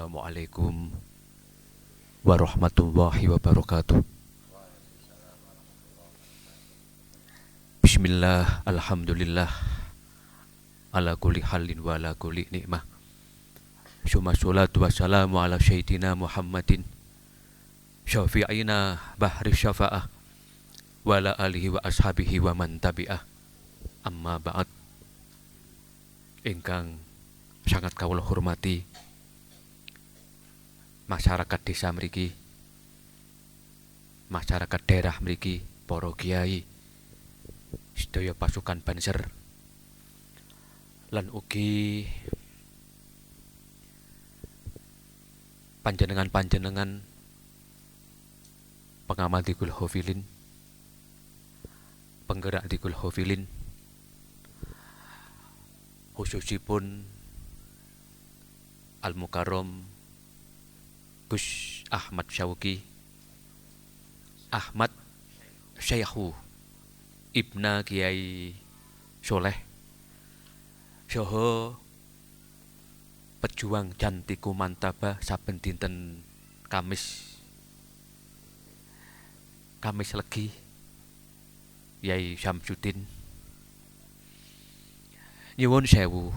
Assalamualaikum warahmatullahi wabarakatuh. Bismillah, alhamdulillah, ala kulli halin wa ala kulli ni'mah. Summa salatu wassalamu ala sayyidina Muhammadin syafi'ina bahri syafa'ah wa ala alihi wa ashabihi wa man tabi'ah. Amma ba'd. Ingkang sangat kawula hormati masyarakat desa mriki, masyarakat daerah mriki, para kiai, sedaya pasukan Banser, lan ugi panjenengan-panjenengan pengamat Dikul Hofilin, penggerak Dikul Hofilin, khususipun Al-Mukarram Gus Ahmad Syauqi, Ahmad Syekhu Ibna Kiai Soleh, saha pejuang Jantiku Mantaba saben dinten Kamis Legi, Yai Syamsuddin. Nyuwun sewu,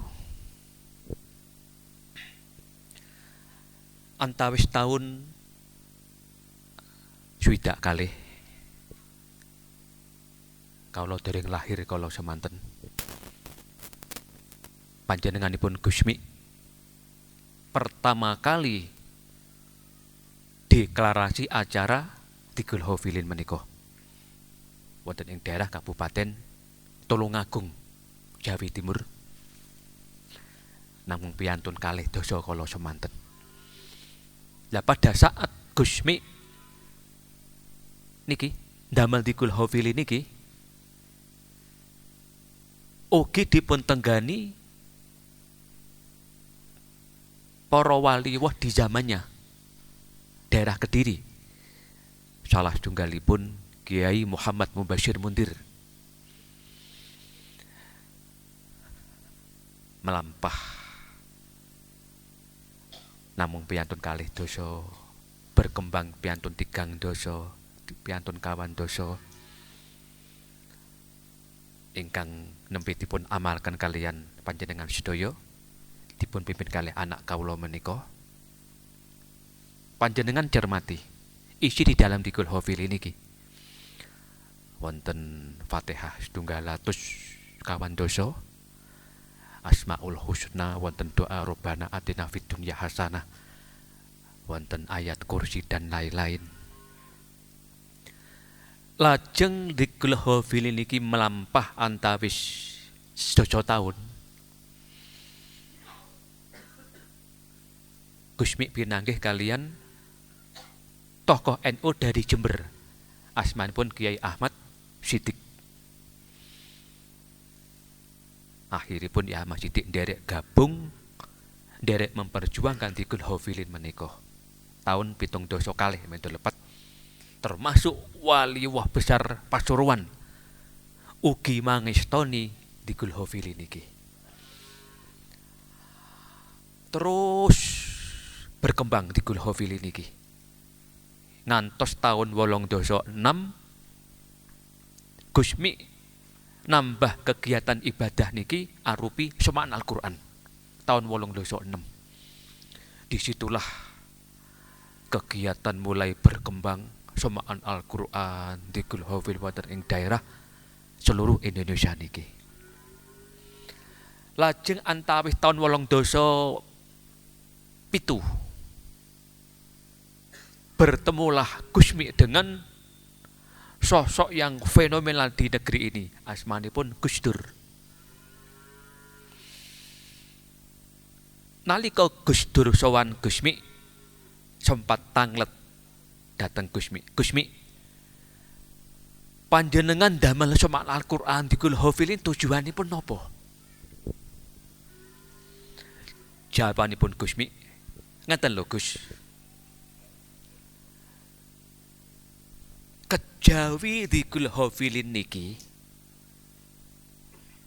antawis taun swidak kalih kawula dereng lahir kala semanten panjenenganipun Gusmi pertama kali deklarasi acara Dikul Hofilin menika wonten ing daerah Kabupaten Tulungagung, Jawi Timur, namung piantun kalih dasa kala semanten. Lah pada saat Gusmi niki ndamel Dikul Hofilin niki ugi dipuntenggani para waliwah di zamannya daerah Kediri. Salah setunggalipun Kiai Muhammad Mubashir Mundir melampah namung piantun kalih dosa, berkembang piantun tigang dosa, piantun kawan dosa ingkang nembe dipun amalkan kalian panjenengan sedaya, dipun pimpin kalih anak kawula menika. Panjenengan cermati isi di dalam Dikul Hofilin niki wonten Fatihah 200 kawan dosa, Asmaul Husna, wonten doa Rabbana atina fid dunya hasanah, wonten ayat kursi dan lain-lain. Lajeng Dikul Hofilin niki melampah antawis sedasa taun. Gusmi pinanggih kalian tokoh NU dari Jember, asmanipun Kiai Ahmad Siddiq. Akhiripun ya Mas Siddiq nderek gabung, nderek memperjuangkan Dikul Hofilin menika tahun 7 kalih mento lepet, termasuk waliwah besar Pasuruan ugi mangestoni Dikul Hofilin niki. Terus berkembang Dikul Hofilin niki ngantos tahun 806 Gusmi nambah kegiatan ibadah niki arupi semaan Al-Quran tahun 806. Disitulah kegiatan mulai berkembang semaan Al-Quran Dikul Hofilin wonten ing daerah seluruh Indonesia niki. Lajeng antawis tahun 807 bertemulah Gusmi dengan sosok yang fenomenal di negeri ini, asmanipun Gus Dur. Nalika Gus Dur sowan Gusmi, sempat tanglet dateng Gusmi. Gusmi, panjenengan damel semak Al-Quran Dikul Hofilin tujuanipun napa? Jawabanipun Gusmi, ngeten lho Gus, kejawi Dikul Hofilin niki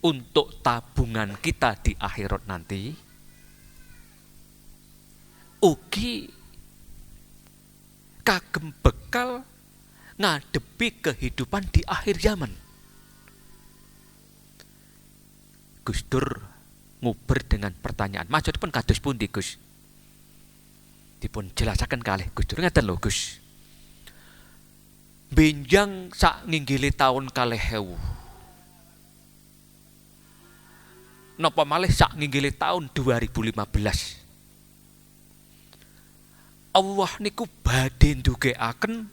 untuk tabungan kita di akhirat nanti, ugi kagem bekal ngadepi kehidupan di akhir zaman. Gus Dur nguber dengan pertanyaan, maksudipun kados pundi Gus? Dipun jelasaken kalih Gus Dur, ngeten lho Gus. Benjang sak nginggili taun 2000. Napa malih sak nginggili taun 2015. Allah niku badhe ndugekaken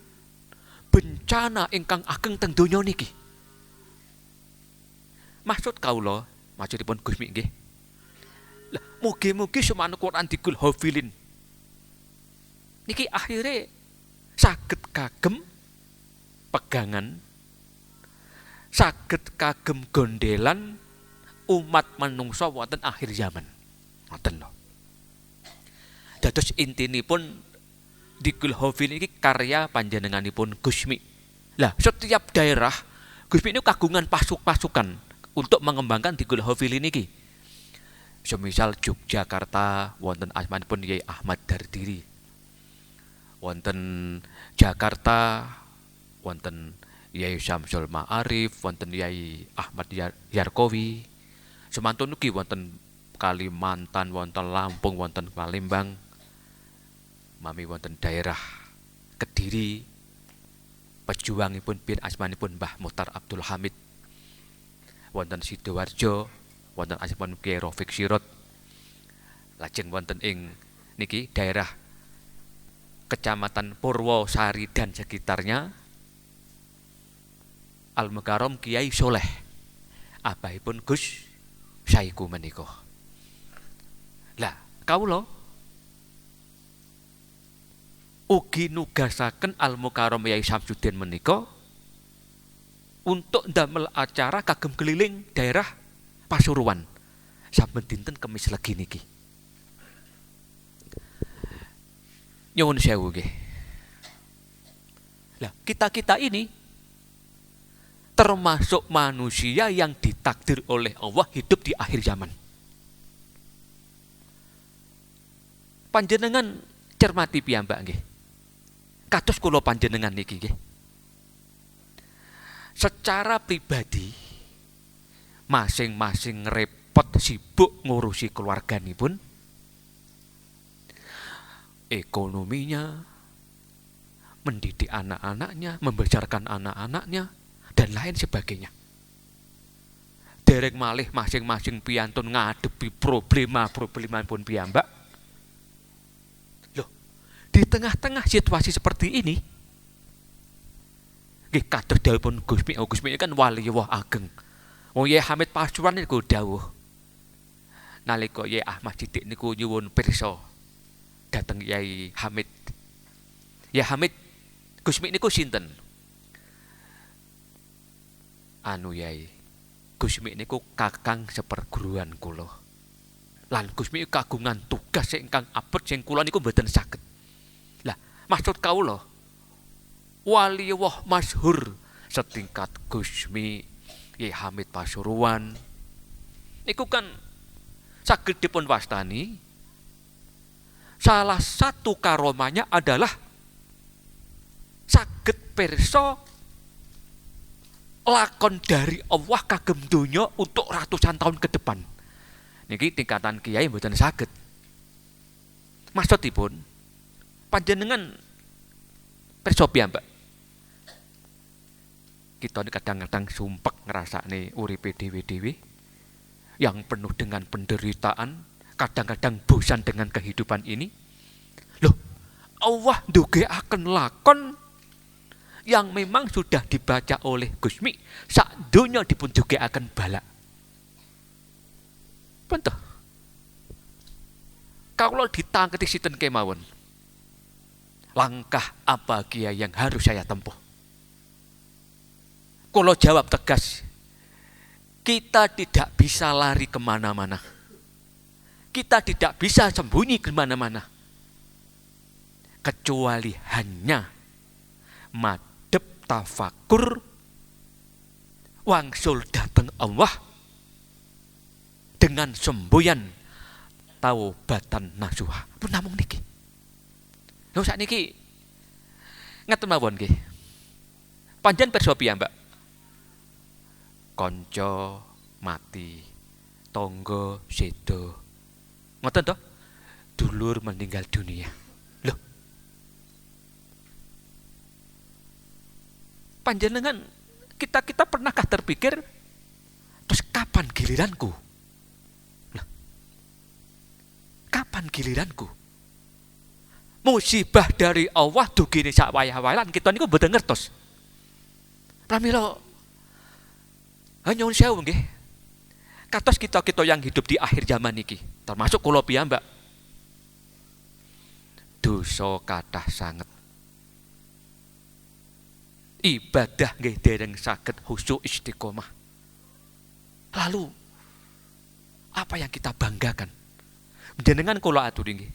bencana ingkang ageng teng donya niki. Maksud kawula, maksudipun Gus Mik nggih. Lah mugi-mugi semana Quran dikul hafilin. Niki akhire saged kagem pegangan, saged kagem gondelan umat manungsa wonten akhir zaman. Ngoten lho. Dados intinipun dikul hafilin iki karya panjenenganipun Gus Mik. Lah setiap daerah Gus Mik niku kagungan pasukan untuk mengembangkan dikul hafilin iki. Semisal Yogyakarta wonten asmanipun Yai Ahmad Dardiri. Wonten Jakarta wonten Yai Syamsul Ma'arif, wonten Yai Ahmad Yarkowi. Semantun ugi wonten Kalimantan, wonten Lampung, wonten Palembang. Mami wonten daerah Kediri. Pejuangipun bin asmanipun Mbah Muhtar Abdul Hamid. Wonten Sidoarjo, wonten asmanipun Kyai Rafiq Sirot. Lajeng wonten ing niki daerah Kecamatan Purwosari dan sekitarnya Al-Mukarram Kiai Soleh, abahipun Gus Saiku menika. Lah kawula ugi nugasaken Al-Mukarram Yai Samsudin menika untuk ndamel acara kagem keliling daerah Pasuruan saben dinten Kemis Legi niki. Nyuwun sewu nggih. Lah kita ini termasuk manusia yang ditakdir oleh Allah hidup di akhir zaman. Panjenengan cermati piyambak nggih. Kados kula panjenengan niki nggih. Secara pribadi masing-masing repot sibuk ngurusi keluarganipun, ekonominya, mendidik anak-anaknya, membesarkan anak-anaknya, dan lain sebagainya. Derek malih masing-masing piyantun ngadepi problema pun piyambak. Loh, di tengah-tengah situasi seperti ini, nggih kados dawuhipun Gus Mik kan wali Allah ageng. Yai Hamid Pasuruan niku dawuh nalika Yai Ahmad Siddiq niku nyuwun pirsa dateng Yai Hamid. Yai Hamid, Gus Mik niku sinten? Anu Yai, Gus Mik niku kakang seperguruan kula. Lan Gus Mik kagungan tugas ingkang abot sing kula niku mboten saged. Lah, maksud kawula wali Allah masyhur setingkat Gus Mik, Yai Hamid Pasuruan niku kan saged dipun wastani. Salah satu karomanya adalah saged pirsa lakon dari Allah kagem donya untuk ratusan tahun ke depan. Niki tingkatan kiai mboten saged. Maksudipun panjenengan pirsa piyambak. Kita ini kadang-kadang sumpek ngrasakne uripe dhewe-dhewe yang penuh dengan penderitaan, kadang-kadang bosan dengan kehidupan ini. Loh, Allah ndugekaken lakon yang memang sudah dibaca oleh Gus Mik sak donya dipun ndugekaken balak. Pentah. Kalau ditangketi sinten kemawon, langkah apa kiai yang harus saya tempuh? Kalau jawab tegas, kita tidak bisa lari kemana-mana. Kita tidak bisa sembunyi kemana-mana. Kecuali hanya madhep tafakur, wangsul dateng Allah dengan semboyan taubatan nasuha. Pun namung niki. Lho sakniki ngeten mawon nggih. Panjenengan pirsa piyambak? Kanca mati, tangga seda. Ngoten to? Dulur meninggal dunia. Loh. Panjenengan kita pernahkah terpikir terus kapan giliranku? Loh. Kapan giliranku? Musibah dari Allah dugine sak wayah-wayahan kita niku mboten ngertos. Pramila nyuwun sewu nggih. Kados kita-kita yang hidup di akhir zaman niki, termasuk kula piyambak. Dosa kathah sanget. Ibadah nggih dereng saged khusyuk istiqomah. Lalu apa yang kita banggakan? Jenengan kula aturi nggih.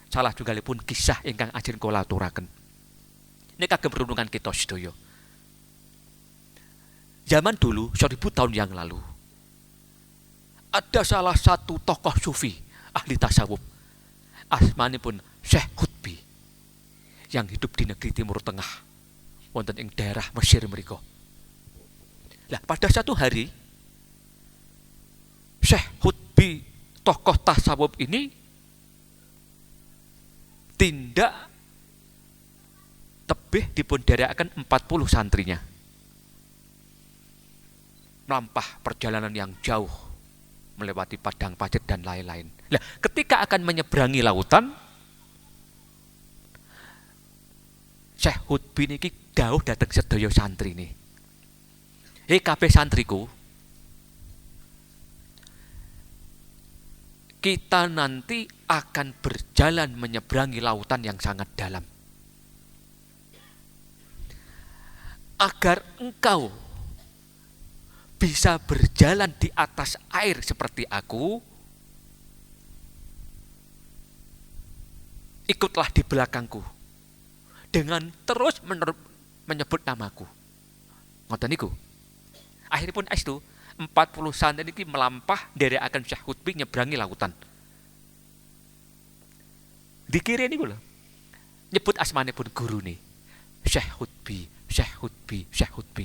Salah tunggalipun kisah ingkang ajeng kula aturaken. Ini kagem renungan kita sedaya. Zaman dulu, 1000 tahun yang lalu, ada salah satu tokoh sufi, ahli tasawuf, asmanipun Syekh Qutbi, yang hidup di negeri Timur Tengah, wonten ing daerah Mesir mriku. Lah, pada satu hari, Syekh Qutbi, tokoh tasawuf ini, tindak tebih dipun dherekaken 40 santrinya. Melampah perjalanan yang jauh, melewati padang pasir dan lain-lain. Nah, ketika akan menyeberangi lautan, Syekh Qutbi niki dawuh dhateng sedaya santri ini. Hei kabeh santriku, kita nanti akan berjalan menyeberangi lautan yang sangat dalam. Agar engkau bisa berjalan di atas air seperti aku, ikutlah di belakangku dengan terus menyebut namaku. Ngoten niku. Akhiripun estu 40 santri niki melampah nderekaken Syekh Qutbi nyebrangi lautan. Dikire niku lho. Nyebut asmanipun gurune. Syekh Qutbi, Syekh Qutbi, Syekh Qutbi.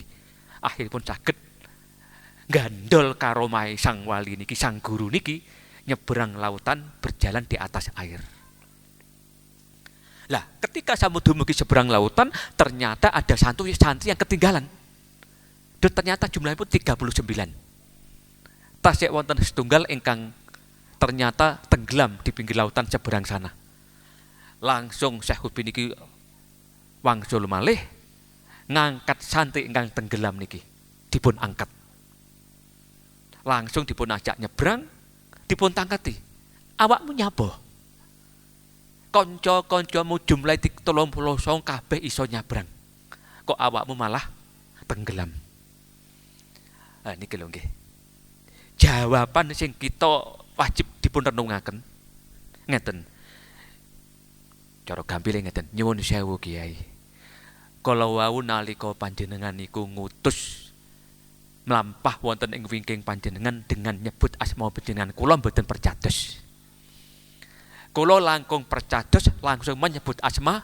Akhiripun saged gandol karomai sang wali niki, sang guru niki nyebrang lautan berjalan di atas air. Lah, ketika samudumugi seberang lautan, ternyata ada santri yang ketinggalan. Dan ternyata jumlahnya pun 39. Tasik wonten setunggal ingkang ternyata tenggelam di pinggir lautan seberang sana. Langsung Syekh Qutbi niki wangsul malih ngangkat santri ingkang tenggelam niki, dipun angkat. Langsung dipun ajak nyebrang, dipun tangkati. Awakmu nyapa? Kanca-kancamu jumlah 39 kabeh iso nyabrang. Kok awakmu malah tenggelam? Niki lho nggih. Jawaban sing kita wajib dipun renungaken ngeten. Cara gampile ngeten, nyuwun sewu Kiai. Kala wau nalika panjenengan niku ngutus melampah wonten ing wingking panjenengan dengan nyebut asma panjenengan, kula mboten percados. Kula langkung percados langsung menyebut asma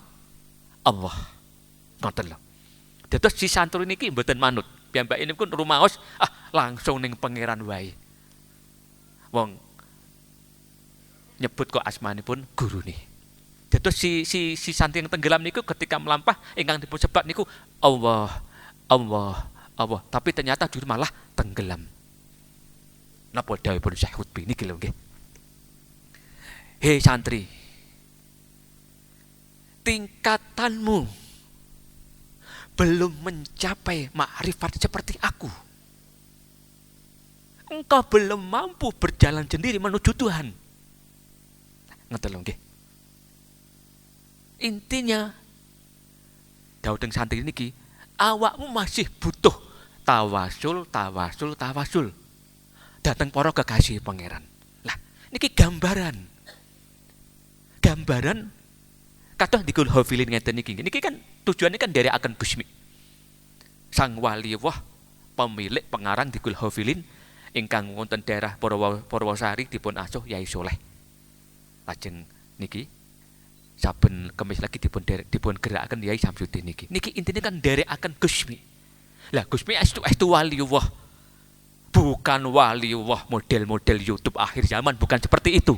Allah. Ngoten lho. Dados si santri niki mboten manut. Piyambake niku rumaos langsung ning pangeran wae. Wong nyebut kok asmanipun gurune. Dados si santri yang tenggelam niku ketika melampah ingkang dipun sebat niku Allah, Allah, Allah, tapi ternyata justru malah tenggelam. Napa dawuhipun Syekh Qutbi niki lho nggih. Hei santri, tingkatanmu belum mencapai makrifat seperti aku. Engkau belum mampu berjalan sendiri menuju Tuhan. Ngoten lho nggih. Intinya dawuh teng santri niki, awakmu masih butuh tawasul datang para kekasih pangeran. Lah niki gambaran kados dikul hafilin ngeten niki. Niki kan tujuannya kan dari akan Gusmi. Sang wali wah pemilik pengarang dikul hafilin ingkang wonten daerah Purwosari dipun asuh Yai Soleh. Lajeng niki saben kemis lagi dipun gerakaken Yai Samsudin niki intine kan nderekaken Gusmi. Lah Gusmi estu waliullah. Bukan waliullah model-model YouTube akhir zaman, bukan seperti itu.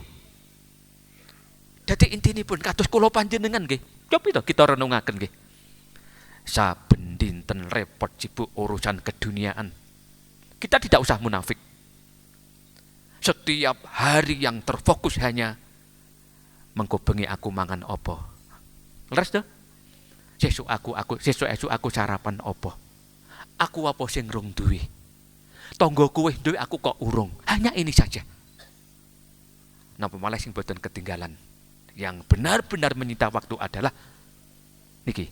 Dadi intinipun kados kula panjenengan nggih. Coba to kita renungaken nggih. Saben dinten repot sibuk urusan keduniaan. Kita tidak usah munafik. Setiap hari yang terfokus hanya mengko bengi aku mangan opo. Leres to? Sesuk aku sarapan opo. Aku apa sing rung duwe. Tanggoku wis duwe aku kok urung. Hanya ini saja. Napa malah sing boten ketinggalan. Yang benar-benar menyita waktu adalah niki,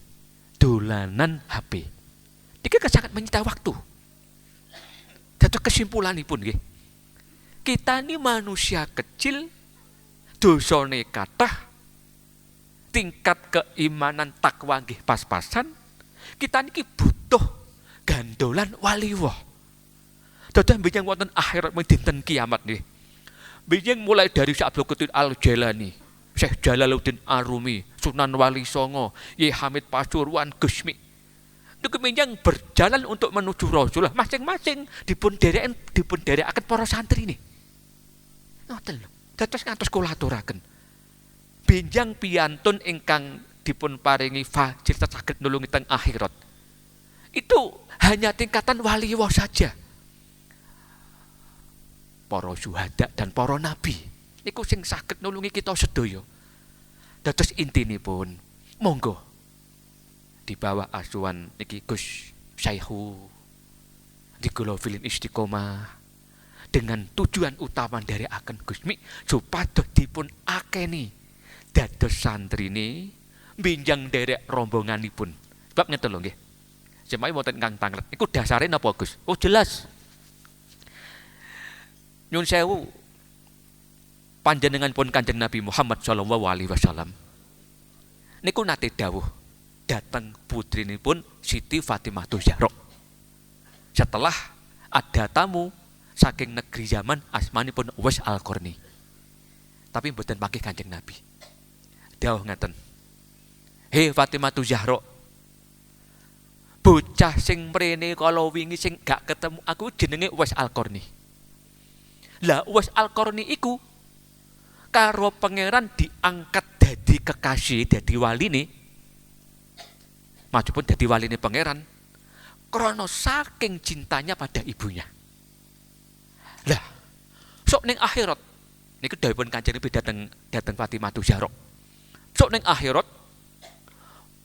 dolanan HP. Niki sangat menyita waktu. Dadi kesimpulanipun nggih. Kita ini manusia kecil, dosane kathah, tingkat keimanan takwa nggih pas-pasan. Kita niki butuh gandolan waliullah. Dados mbenjang wonten akhirat dinten kiamat nggih. Mbenjang mulai dari Syekh Abdul Qadir Al-Jailani, Syekh Jalaluddin Arumi, Sunan Wali Songo, Yai Hamid Pasuruan, Gusmi. Niku mbenjang berjalan untuk menuju Rasulullah, masing-masing dipun derekaken para santri ini. Ngoten lho. Dados ngantos kula aturaken. Benjang piyantun ingkang dipun paringi fasilitas saged nulungi teng akhirat. Itu hanya tingkatan waliullah saja. Para syuhada dan para nabi niku sing saged nulungi kita sedaya. Dados intinipun monggo di bawah asuhan niki Gus Syaihu di Kula Filin Istiqomah dengan tujuan utama dari akan Gusmi supados dipun akeni dados santrine benjang derek rombonganipun. Sebab ngeten lho nggih. Semai wonten Kang Tanglet iku dasare napa Gus? Oh jelas. Nyun sewu panjenengan pun Kanjeng Nabi Muhammad sallallahu alaihi wasallam niku nate dawuh dateng putrinipun Siti Fatimah Zahra. Setelah ada tamu saking negeri zaman asmanipun Uwais Al-Qarni. Tapi mboten pakai Kanjeng Nabi. Dawuh ngaten. Hei Fatimah Zahra. Bocah sing mrene kala wingi sing gak ketemu aku jenenge Uwais Al-Qarni. Lah Uwais Al-Qarni iku karo pangeran diangkat dadi kekasih, dadi waline. Majupun dadi waline pangeran krana saking cintanya pada ibunya. Lah, sok ning akhirat niku dawuhipun Kanjeng Nabi dateng Fatimah Zahra. Sok ning akhirat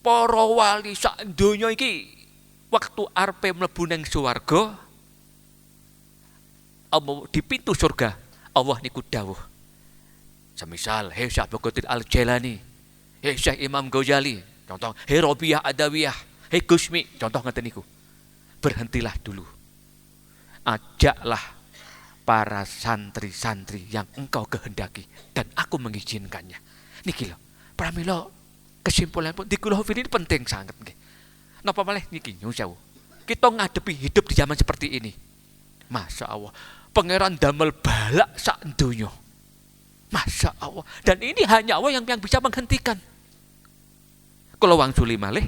para wali sak donya iki waktu arepe mlebu ning swarga di pintu surga Allah niku dawuh. Semisal hei Syekh Abdul Qadir Al-Jailani, hei Syekh Imam Ghazali, contoh hei Rabi'ah Adawiyah, hei Gusmi, contoh ngeten niku. Berhentilah dulu. Ajaklah para santri-santri yang engkau kehendaki dan aku mengizinkannya. Niki lho. Pramila kesimpulan pun di Kula ini penting sangat nggih. Napa malih niki nyuwun sewu. Kita ngadepi hidup di zaman seperti ini. Masya Allah, pangeran damel balak sak donya. Masya Allah. Dan ini hanya Allah yang bisa menghentikan. Kalau wangsuli malih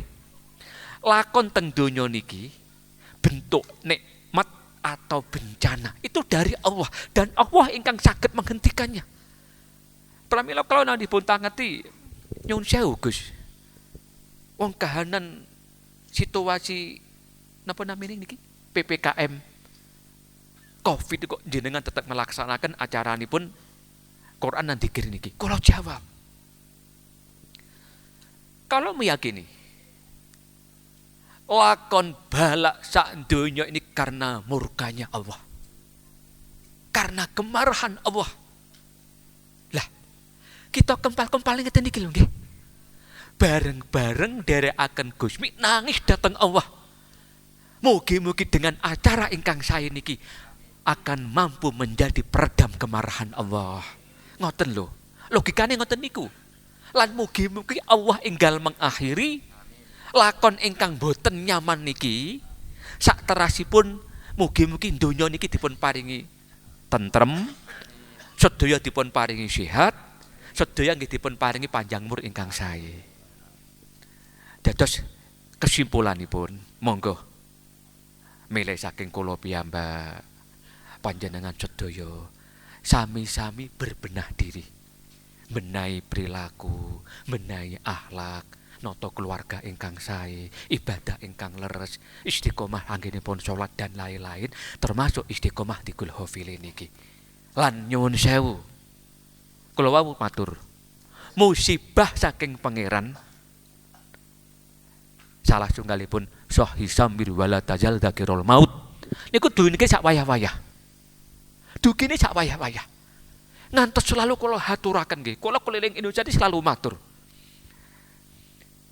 lakon teng donya niki bentuk nikmat atau bencana itu dari Allah dan Allah ingkang saged menghentikannya. Pramila kalau nang dipun tangeti nyun sewu Gus. Wong kahanan situasi napa namanya niki PPKM Covid kok jenengan tetap melaksanakan acaranipun Quran dan dzikir niki. Kalau jawab, kalau meyakini lakon balak sak donya ini karena murkanya Allah, karena kemarahan Allah. Lah, kita kempal-kempal ngeten niki lho nggih. Bareng-bareng derekaken Gusmi nangis datang Allah. Mugi-mugi dengan acara ingkang saya niki akan mampu menjadi peredam kemarahan Allah. Ngoten lho. Logikane ngoten niku. Lan mugi-mugi Allah enggal mengakhiri lakon ingkang boten nyaman niki sak terasipun mugi-mugi donya niki dipun paringi tentrem, sedaya dipun paringi sehat, sedaya nggih dipun paringi panjang umur ingkang sae. Dados kesimpulanipun, monggo milih saking kula piyambak panjenengan sedaya sami-sami berbenah diri, benahi perilaku, benahi akhlak, nata keluarga ingkang sae, ibadah ingkang leres, istiqomah anggenipun salat dan lain-lain, termasuk istiqomah di Hafilin niki. Lan nyuwun sewu, kula wau matur, musibah saking pangeran salah sunggalipun Hisam bir wala tajal dzakirul maut. Niku dunike sak wayah-wayah. Dugine sak wayah-wayah. Ngantos selalu kula haturaken nggih. Kula keliling Indonesia ini selalu matur.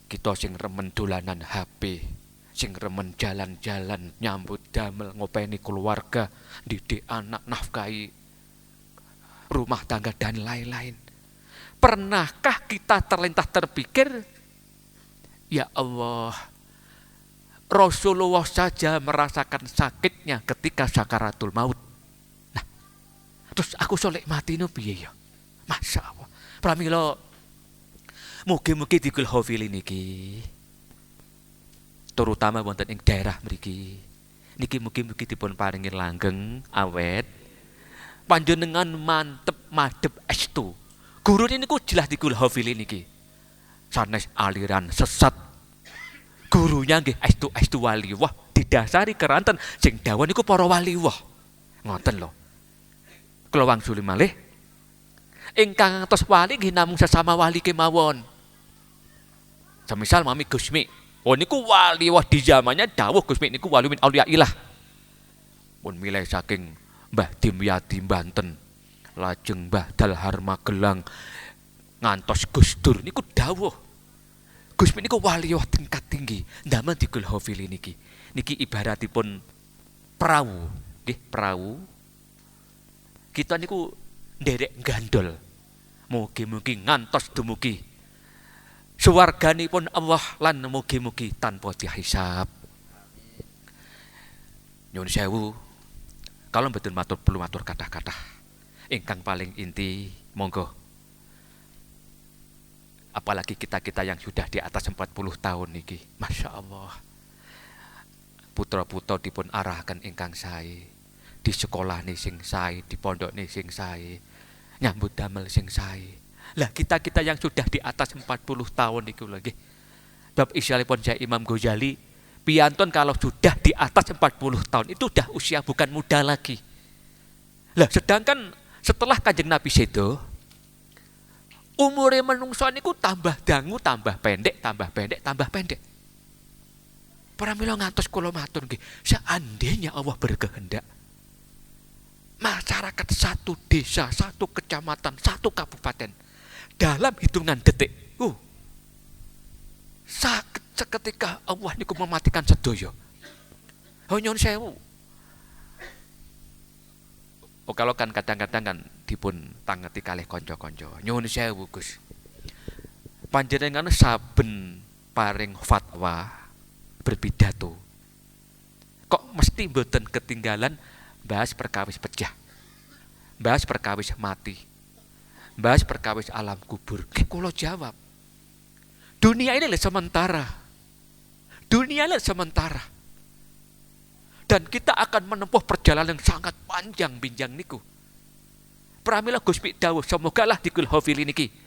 Kita sing remen dolanan HP, sing remen jalan-jalan, nyambut damel, ngopeni keluarga, didik anak, nafkahi rumah tangga dan lain-lain. Pernahkah kita terlintas terpikir, ya Allah, Rasulullah saja merasakan sakitnya ketika sakaratul maut. Nah, terus aku solek mati no piye ya? Masya Allah. Pramila mugi-mugi di Hafilin niki, terutama wonten ing daerah mriki, niki mugi-mugi dipun paringi langgeng, awet, panjenengan mantep madhep estu. Guru niku jelas di Hafilin niki. Sanes aliran sesat, gurunya nggih estu waliwah, didasari keranten sing dawuh niku para waliwah. Ngoten lho. Kula wangsuli malih ingkang ngantos wali nggih namung sesama wali kemawon. Semisal Mami Gusmi, oh niku waliwah di zamannya dawuh Gusmi niku wali min auliyaillah. Pun milih saking Mbah Dimyati Banten, lajeng Mbah Dalhar Magelang, ngantos Gus Dur niku dawuh Gusmi niku waliwah tingkat tinggi. Ndamen di Hafilin niki. Niki ibaratipun perahu, nggih, perahu. Kita niku nderek gandol. Mugi-mugi ngantos dumugi suwarganipun Allah lan mugi-mugi tanpa dihisab. Nyuwun sewu, kalau mboten matur perlu matur kathah-kathah. Ingkang paling inti, monggo, apalagi kita-kita yang sudah di atas 40 tahun niki, Masya Allah, putra-putra dipun arahkan ingkang sae, di sekolah nih sing sae, di pondok nih sing sae, nyambut damel sing sae. Lah kita-kita yang sudah di atas 40 tahun niku lagi, bab isyalipun Syekh Imam Ghazali, piantun kalau sudah di atas 40 tahun itu udah usia bukan muda lagi. Lah sedangkan setelah Kanjeng Nabi sedo, umure menungso niku tambah dangu, tambah pendek, tambah pendek, tambah pendek. Pramila ngantos kula matur nggih, seandainya Allah berkehendak, masyarakat satu desa, satu kecamatan, satu kabupaten dalam hitungan detik, seketika Allah niku mematikan sedaya. Oh nyuwun sewu. Oh kalau kan kadang-kadang kan dipun tangeti kalih kanca-kanca. Nyuwun sewu Gus. Panjenengan saben paring fatwa berpidato, kok mesti mboten ketinggalan bahas perkawis pecah, bahas perkawis mati, bahas perkawis alam kubur. Kula jawab, dunia ini sementara. Dunia ini sementara. Dan kita akan menempuh perjalanan yang sangat panjang binjang niku. Pramila Gusti dawuh, semogalah di Hafilin niki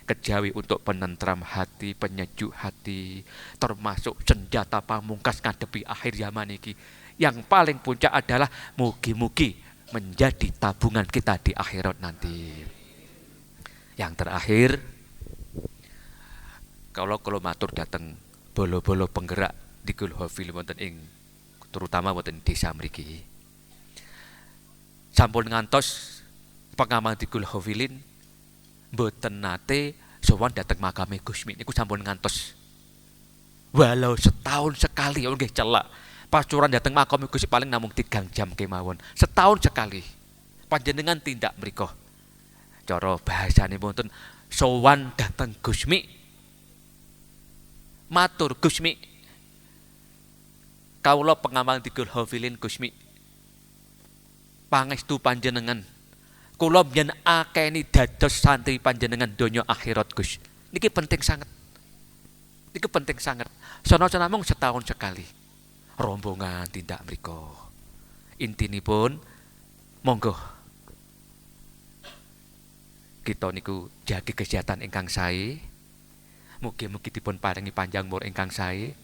kejawi untuk penentram hati, penyejuk hati, termasuk senjata pamungkas ngadepi akhir zaman niki. Yang paling puncak adalah mugi-mugi menjadi tabungan kita di akhirat nanti. Yang terakhir, kalau matur dateng bolo-bolo penggerak di Hafilin wonten ing terutama wonten desa mriki, sampun ngantos pengamal di Hafilin mboten nate sowan dateng makame Gusmi niku sampun ngantos. Walau setahun sekali nggih celak. Pasuran dateng makame Gusmi paling namung 3 jam kemawon. Setahun sekali. Panjenengan tindak mriku. Cara bahasane wonten sowan dateng Gusmi. Matur Gusmi, kawula pengamal di Hafilin Gusmi, pangestu panjenengan Kula mbiyen akeni dados santri panjenengan donya akhirat Gus. Niki penting sangat. Niki penting sangat. Sono namung setahun sekali. Rombongan tindak mriku. Intinipun monggo kita niku jagi kesehatan ingkang sae. Mugi-mugi dipun paringi panjang umur ingkang sae.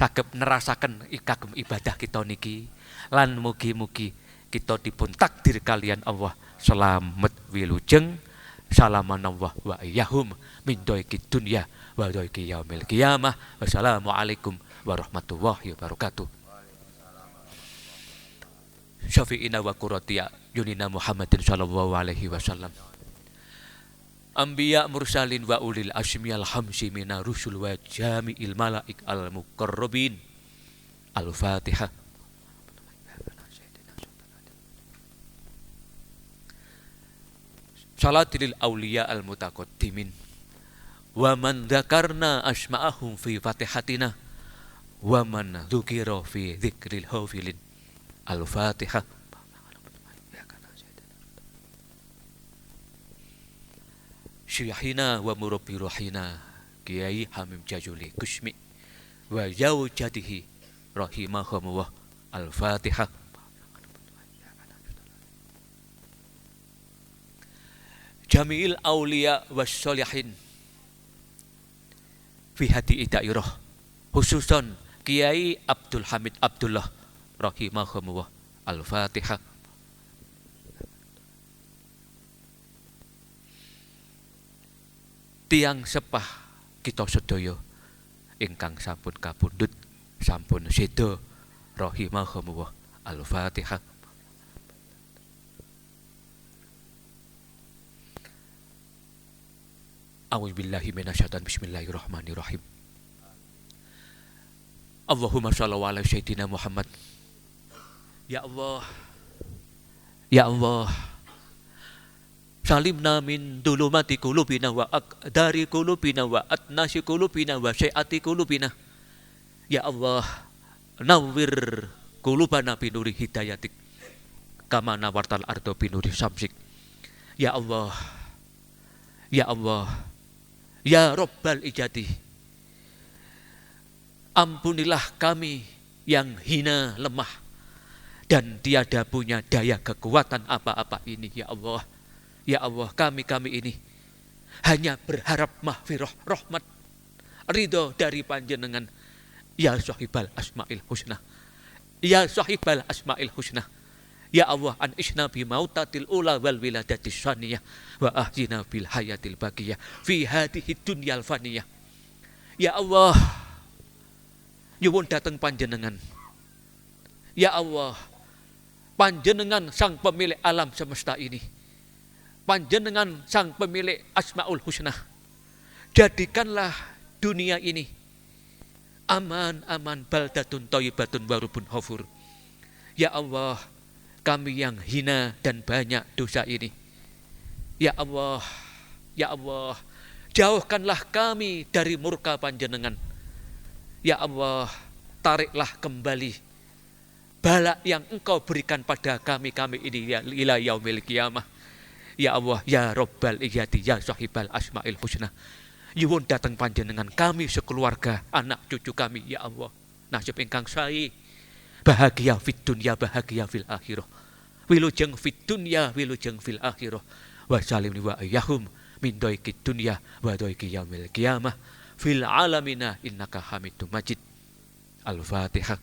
Saged nerasaken kagem ibadah kita niki lan mugi-mugi kita dipun takdir kalian Allah selamat wilujeng salamanallah wa iyyahum min doiki dunya wa doiki yaumil qiyamah. Wassalamualaikum warahmatullahi wabarakatuh. Syafi'ina wa qurratiya yunina Muhammadin sallallahu alaihi wasallam. Anbiya mursalin wa ulil asmi alhamsi mina rusul wa jami'il malaik al muqarrabin. Al-Fatihah. Salatil awliya al-mutaqaddimin wa man dzakarna asma'ahum fi fatihatina wa man dzukira fi dzikril hafilin. Al-Fatihah. Syekhina wa murabbi ruhina Kiai Hamim Jajuli Kusmi wa zaujatihi rahimahumullah. Al-Fatihah. Jami'il auliya wassolihin fi hadi dairah khususan Kiai Abdul Hamid Abdullah rahimahumullah. Al-Fatihah. Tiang sepah kita sedaya ingkang sampun kapundhut sampun seda rahimahumullah. Al-Fatihah. A'udzubillahi minasyaitonir bismillahirrahmanirrahim. Allahumma shalli ala sayyidina Muhammad. Ya Allah. Ya Allah. Salimna min dulumati qulubina wa aqdari qulubina wa atnasi qulubina wa syai'ati qulubina. Ya Allah, nawwir qulubana bi nuri hidayatik kama nawartal ardo bi nuri syamsik. Ya Allah. Ya Allah. Ya Rabbal Ijadi, ampunilah kami yang hina lemah dan tiada punya daya kekuatan apa-apa ini. Ya Allah, ya Allah, kami ini hanya berharap mahfirah, rahmat, ridho dari panjenengan. Ya sahibal asma'il husna, ya sahibal asma'il husna. Ya Allah, an isna bi mautatil ula wal wiladatis saniyah wa ahjina bil hayatil baqiyah fi hadhihi dunyal faniyah. Ya Allah, nyuwun dateng panjenengan. Ya Allah, panjenengan sang pemilik alam semesta ini. Panjenengan sang pemilik asmaul husna. Jadikanlah dunia ini aman baldatun thayyibatun warubun ghafur. Ya Allah, kami yang hina dan banyak dosa ini. Ya Allah, ya Allah, jauhkanlah kami dari murka panjenengan. Ya Allah, tariklah kembali bala yang engkau berikan pada kami ini ila yaumil qiyamah. Ya Allah, ya Rabbal Ijadi, ya sahibal asma'il husna. Nyuwun datang panjenengan kami sekeluarga, anak cucu kami, ya Allah. Nasib ingkang sae. Bahagia fit dunya, bahagia fil akhirah. Wilujeng fit dunya, wilujeng fil akhirah. Wa salimni wa ayyahum min doiki dunya wa doiki yaumil qiyamah. Fil alamina innaka hamidum majid. Al-Fatihah.